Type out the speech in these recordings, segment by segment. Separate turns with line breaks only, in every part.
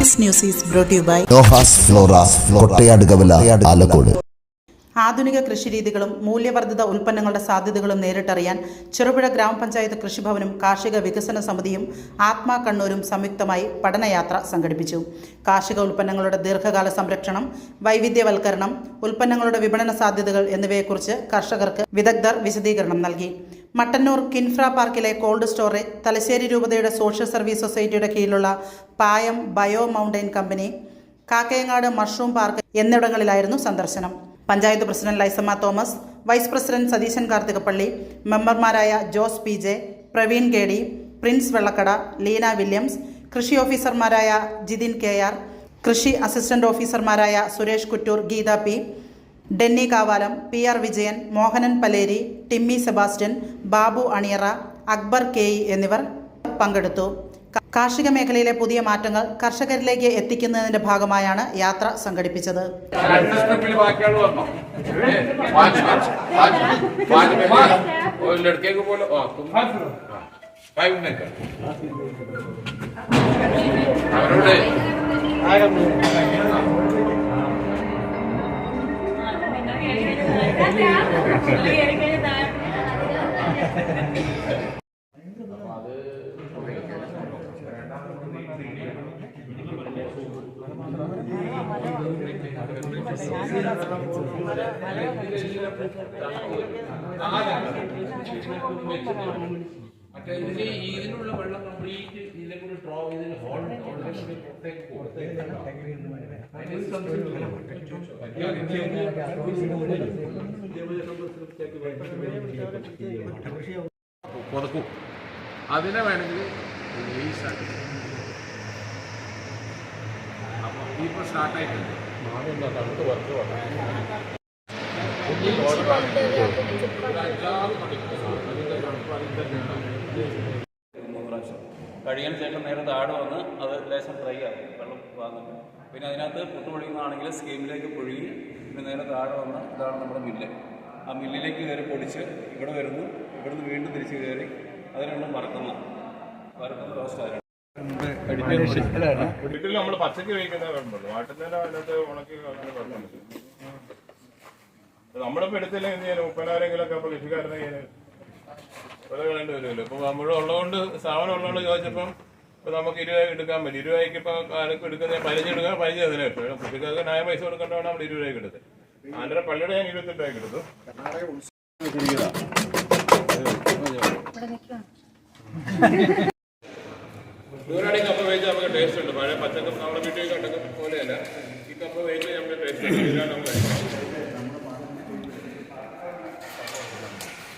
This news is brought to you by
Nohas Flora, Kottayadukavila, Alakkod.
ആധുനിക കൃഷിരീതികളും മൂല്യവർദ്ധിത ഉൽപ്പന്നങ്ങളുടെ സാധ്യതകളും നേരിട്ടറിയാൻ ചെറുപുഴ ഗ്രാമപഞ്ചായത്ത് കൃഷിഭവനും കാർഷിക വികസന സമിതിയും ആത്മാ കണ്ണൂരും സംയുക്തമായി പഠനയാത്ര സംഘടിപ്പിച്ചു. കാർഷിക ഉൽപ്പന്നങ്ങളുടെ ദീർഘകാല സംരക്ഷണം, വൈവിധ്യവൽക്കരണം, ഉൽപ്പന്നങ്ങളുടെ വിപണന സാധ്യതകൾ എന്നിവയെക്കുറിച്ച് കർഷകർക്ക് വിദഗ്ധർ വിശദീകരണം നൽകി. മട്ടന്നൂർ കിൻഫ്ര പാർക്കിലെ കോൾഡ് സ്റ്റോറേജ്, തലശ്ശേരി രൂപതയുടെ സോഷ്യൽ സർവീസ് സൊസൈറ്റിയുടെ കീഴിലുള്ള Payam bio mountain company, Kakkayangad mushroom park എന്നിവിടങ്ങളിലായിരുന്നു സന്ദർശനം. Panchayat president Lysamma Thomas, vice president Satheeshan Karthikappally, മെമ്പർമാരായ Jose P J, Praveen K D, Prince Vellakkada, Leena Williams, കൃഷി ഓഫീസർമാരായ ജിതിൻ കെ ആർ, കൃഷി അസിസ്റ്റന്റ് ഓഫീസർമാരായ Suresh Kuttoor, Geetha P, Denny Kavalam, P R Vijayan, Mohanan Paleri, Timmy Sebastian, Babu Aniyara, Akbar K E എന്നിവർ പങ്കെടുത്തു. കാർഷിക മേഖലയിലെ പുതിയ മാറ്റങ്ങൾ കർഷകരിലേക്ക് എത്തിക്കുന്നതിന്റെ ഭാഗമായാണ് യാത്ര സംഘടിപ്പിച്ചത്.
ഇതിനുള്ള വെള്ളം കംപ്ലീറ്റ് ഇതിനെ കൂടി ഡ്രോ ചെയ്ത് പുതക്കും. അതിനെ വേണമെങ്കിൽ അപ്പോൾ ഇപ്പോൾ സ്റ്റാർട്ടായിട്ടുണ്ട്. തണുത്ത് വർക്ക് കഴിയാൻ ശേഷം നേരെ താഴെ വന്ന് അത് ലേശം ഡ്രൈ ആകും, വെള്ളം വാങ്ങുന്നു. പിന്നെ അതിനകത്ത് പുട്ട് പൊടിക്കുന്നതാണെങ്കിൽ സ്കീമിലേക്ക് പൊഴുകി പിന്നെ നേരെ താഴെ വന്ന് ഇതാണ് നമ്മുടെ മില്ല്. ആ മില്ലിലേക്ക് കയറി പൊടിച്ച് ഇവിടെ വരുന്നു, ഇവിടുന്ന് വീണ്ടും തിരിച്ച് കയറി അത് രണ്ടും വറുക്കുന്ന റോസ്റ്റായിരുന്നു.
വീട്ടിൽ നമ്മൾ പച്ചക്ക് കഴിക്കുന്ന കുഴപ്പമുള്ളൂ, വാട്ടുന്നതിന് അതിനകത്ത് ഉണക്കി അങ്ങനെ കുഴപ്പമില്ല. നമ്മളിപ്പോൾ എടുത്തില്ല എന്ത് ചെയ്യാനും ഉപ്പനാരെങ്കിലൊക്കെ അപ്പോൾ കൃഷിക്കാരനെ വില കളയേണ്ടി വരുമല്ലോ. ഇപ്പം നമ്മൾ ഉള്ളതുകൊണ്ട് സാധനം ഉള്ളതുകൊണ്ട് ചോദിച്ചപ്പം ഇപ്പം നമുക്ക് 20 രൂപ എടുക്കാൻ പറ്റും. 20 രൂപയ്ക്ക് ഇപ്പം ആരൊക്കെ എടുക്കുന്ന 15 എടുക്കാൻ 15 അതിനെ കിട്ടും. കൃഷിക്കാർക്ക് ന്യായ പൈസ കൊടുക്കേണ്ടതാണ് നമ്മൾ 20 രൂപയ്ക്ക് എടുത്തത്. ആന്ധ്ര പള്ളിയുടെ ഞാൻ 28 രൂപയ്ക്ക് എടുത്തു. ദൂരാണെങ്കിൽ കപ്പ വേവിച്ചാൽ നമുക്ക് ടേസ്റ്റ് ഉണ്ട്. പഴയ പച്ചക്കപ്പ് നമ്മുടെ വീട്ടിൽ കണ്ടൊക്കെ പോലെയല്ല, ഈ കപ്പ വേവിച്ച് നമുക്ക് ടേസ്റ്റ് ഉണ്ട്.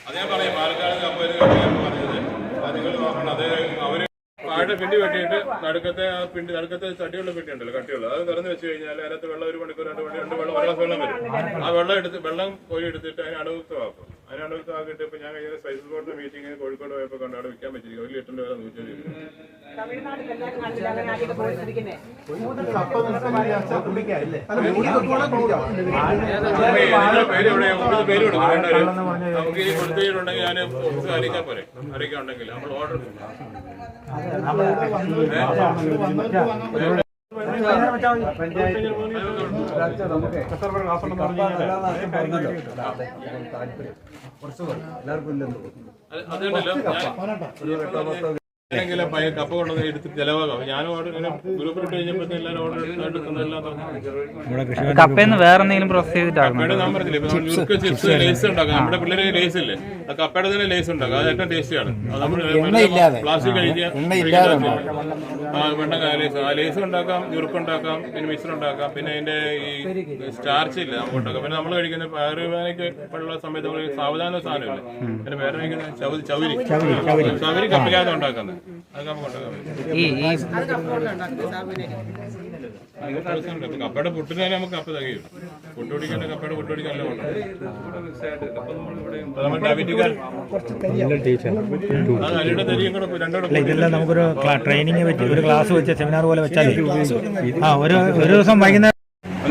അത് ഞാൻ പറയും, പാലക്കാട് കപ്പ പറഞ്ഞത് അത് നിങ്ങൾ നോക്കണം. അത് അവര് പാഴ പിണ്ടി വെട്ടിയിട്ട് നടുക്കത്തെ തടിയുള്ള പിണ്ടി ഉണ്ടല്ലോ, കട്ടിയുള്ള, അത് തുറന്ന് വെച്ച് കഴിഞ്ഞാൽ അതിനകത്ത് വെള്ളം 1 മണിക്കൂർ 2 വെള്ളം 1 ഗ്ലാസ് വെള്ളം വരും. ആ വെള്ളം കോരി എടുത്തിട്ട് അതിന് അണുവിക്തമാക്കും. അതിന് അണുവിക്തമാക്കിയിട്ട് ഇപ്പം ഞാൻ കഴിഞ്ഞ സ്പൈസസ് ബോർഡിന്റെ മീറ്റിംഗ് കോഴിക്കോട് പോയപ്പോൾ കണ്ട് അവിടെ വിൽക്കാൻ പറ്റിയിരിക്കും. 1 ലിറ്ററിന്റെ വില 120 രൂപ. പേര് കൊടുക്കും. നമുക്ക് ഈ കൊടുത്തിട്ടുണ്ടെങ്കിൽ ഞാൻ അറിയിക്കാൻ പോരെ, അറിയിക്കാൻ ഉണ്ടെങ്കിൽ നമ്മൾ ഓർഡർ കപ്പ കൊണ്ടുവന്ന് എടുത്ത് ചെലവാകാം. ഞാനും ഓർഡർ ഇങ്ങനെ ഗ്രൂപ്പിലിട്ട് കഴിഞ്ഞപ്പോഴത്തെ എല്ലാവരും ഓർഡർ എടുക്കുന്നതെല്ലാം
കപ്പയെന്ന് വേറെ എന്തെങ്കിലും പ്രോസസ് ചെയ്തിട്ടാണ്
കപ്പയുടെ ഞാൻ പറഞ്ഞില്ലേ, ഇപ്പൊ നുറുക്ക് ചിപ്സ് ലേസ് ഉണ്ടാക്കാം. നമ്മുടെ പിള്ളേരെ ലേസ് ഇല്ലേ, അത് കപ്പയുടെ തന്നെ ലേസ് ഉണ്ടാക്കാം. അത് ഏറ്റവും ടേസ്റ്റിയാണ്. അത് നമ്മൾ പ്ലാസ്റ്റിക് കഴിക്കുക, വെണ്ണ ലേസ്, ആ ലേസ് ഉണ്ടാക്കാം, ഞുറുക്കുണ്ടാക്കാം, പിന്നെ മിക്സർ ഉണ്ടാക്കാം. പിന്നെ അതിന്റെ ഈ സ്റ്റാർച്ച് ഇല്ല നമുക്ക് ഉണ്ടാക്കാം. പിന്നെ നമ്മൾ കഴിക്കുന്ന പയറുവേനയ്ക്ക് ഉള്ള സമയത്ത് നമ്മൾ സാവധാന സാധനമില്ല, പിന്നെ വേറെ കഴിക്കുന്ന ചവരി കപ്പയ്ക്കകത്ത് ഉണ്ടാക്കുന്നത്. അതൊക്കെ നമുക്ക് ഉണ്ടാക്കാം. കപ്പയുടെ പുട്ടിന് തന്നെ നമുക്ക് കപ്പ തകയും. പുട്ടുപിടിക്കാൻ കപ്പയുടെ പുട്ടുപിടിക്കാനല്ല
ഇതെല്ലാം നമുക്കൊരു ട്രെയിനിങ് വെച്ച് ഒരു ക്ലാസ് വെച്ച് സെമിനാർ പോലെ വെച്ചാൽ ഒരു ദിവസം വൈകുന്നേരം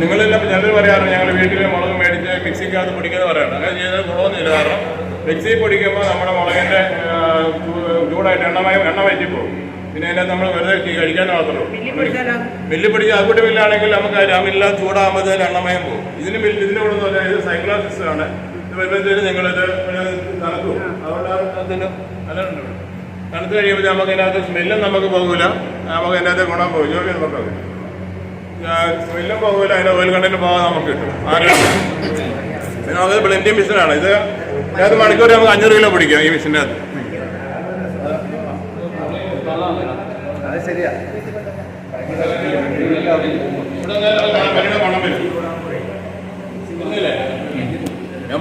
നിങ്ങളെല്ലാം ഞങ്ങൾ പറയാറുണ്ട്, ഞങ്ങൾ വീട്ടിൽ മുളക് മേടിച്ച് മിക്സിക്കകത്ത് പൊടിക്കുന്ന പറയാറുണ്ട്. അങ്ങനെ ചെയ്താൽ ഗുണമൊന്നുമില്ല. കാരണം മിക്സി പൊടിക്കുമ്പോൾ നമ്മുടെ മുളകിന്റെ ചൂടായിട്ട് എണ്ണ വയറ്റി പോകും. പിന്നെ അതിനകത്ത് നമ്മൾ വെറുതെ കഴിക്കാൻ മാത്രമേ ഉള്ളൂ. മില്ല് പിടിക്കുക അതുകൂടി മില്ലാണെങ്കിൽ നമുക്ക് ആ മില്ല ചൂടാകുമ്പോൾ എണ്ണമയം പോകും. ഇതിന് ഇതിൻ്റെ കൂടെ എന്ന് പറഞ്ഞാൽ ഇത് സൈക്ലോൺ സിസ്റ്റമാണ്. ഇത് വരുമ്പോഴത്തേക്ക് നിങ്ങളിത് തണുക്കും. അതുകൊണ്ട് അതിന് നല്ലതുണ്ട്. തണുത്ത് കഴിയുമ്പോൾ നമുക്ക് അതിനകത്ത് സ്മെല്ലും നമുക്ക് പോകില്ല, നമുക്ക് അതിനകത്ത് ഗുണം പോകും. ജോലി നമുക്ക് സ്മെല്ലും പോകില്ല, അതിൻ്റെ ഓയിൽ കണ്ടന്റ് പോകാൻ നമുക്ക് കിട്ടും. പിന്നെ നമുക്ക് ബ്ലെൻഡിങ് മെഷീനാണ് ഇത്. ഏത് മണിക്കൂർ നമുക്ക് 500 കിലോ പിടിക്കാം ഈ മെഷീൻ്റെ അകത്ത്.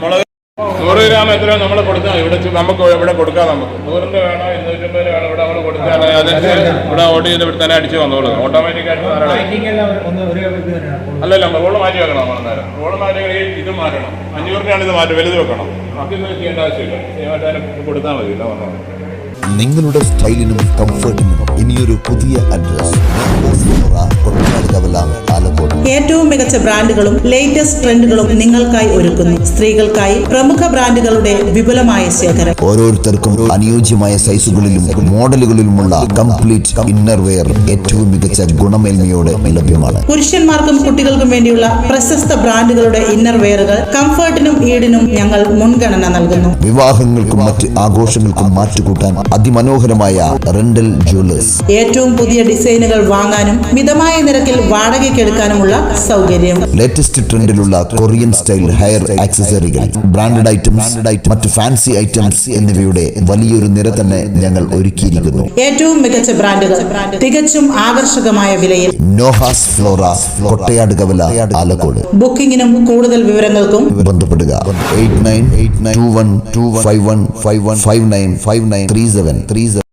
മുളക് 100 ഗ്രാം എത്ര നമ്മൾ കൊടുത്താൽ നമുക്ക് ഇവിടെ കൊടുക്കാം. നമുക്ക് 100 വേണോ 250 വേണോ ഇവിടെ നമ്മൾ കൊടുത്താൽ അതനുസരിച്ച് ഇവിടെ ഓർഡർ ചെയ്ത് ഇവിടെ തന്നെ അടിച്ച് വന്നോളൂ. ഓട്ടോമാറ്റിക്കായിട്ട് അല്ലല്ല റോള് മാറ്റി വെക്കണം. നമ്മൾ നേരം റോള് മാറ്റി ഇത് മാറ്റണം. 500 ഇത് മാറ്റി വലുത് വെക്കണം. ബാക്കി ചെയ്യേണ്ട ആവശ്യമില്ല. ചെയ്യാൻ കൊടുത്താൽ മതിയില്ല വന്നോ.
നിങ്ങളുടെ സ്റ്റൈലിനും കംഫർട്ടിനും ഇനിയൊരു പുതിയ അഡ്രസ് ആലക്കോട്.
ഏറ്റവും മികച്ച ബ്രാൻഡുകളും ലേറ്റസ്റ്റ് ട്രെൻഡുകളും നിങ്ങൾക്കായി ഒരുക്കുന്നു. സ്ത്രീകൾക്കായി പ്രമുഖ ബ്രാൻഡുകളുടെ വിപുലമായ ശേഖരം.
ഓരോരുത്തർക്കും അനുയോജ്യമായ സൈസുകളിലും മോഡലുകളിലുമുള്ള കംപ്ലീറ്റ് ഇന്നർ വെയർ ഏറ്റവും മികച്ച ഗുണമേന്മയോടെ ലഭ്യമാണ്.
പുരുഷന്മാർക്കും കുട്ടികൾക്കും വേണ്ടിയുള്ള പ്രശസ്ത ബ്രാൻഡുകളുടെ ഇന്നർ വെയറുകൾ കംഫർട്ടിനും ഈടിനും ഞങ്ങൾ മുൻഗണന നൽകുന്നു.
വിവാഹങ്ങൾക്കും മറ്റ് ആഘോഷങ്ങൾക്കും മാറ്റുകൂട്ടാൻ അതിമനോഹരമായ റെന്റൽ ജ്വല്ലേഴ്സ്.
ഏറ്റവും പുതിയ ഡിസൈനുകൾ വാങ്ങാനും മിതമായ നിരക്കിൽ വാടകയ്ക്കെടുക്കാനുമുള്ള സൗകര്യം.
ലേറ്റസ്റ്റ് ട്രെൻഡിലുള്ള കൊറിയൻ സ്റ്റൈൽ ഹെയർ ആക്സസറികൾ, ബ്രാൻഡഡ് ഐറ്റംസ്, മറ്റ് ഫാൻസി ഐറ്റംസ് എന്നിവയുടെ വലിയൊരു നിര തന്നെ ഞങ്ങൾ ഒരുക്കിയിരിക്കുന്നു.
ഏറ്റവും മികച്ച ബ്രാൻഡുകൾ തികച്ചും ആകർഷകമായ വിലയിൽ.
നോഹാസ് ഫ്ലോറ, കൊട്ടയാട് കവല, ആലക്കോട്.
ബുക്കിംഗിനും കൂടുതൽ വിവരങ്ങൾക്കും
ബന്ധപ്പെടുക 89892121515159593737.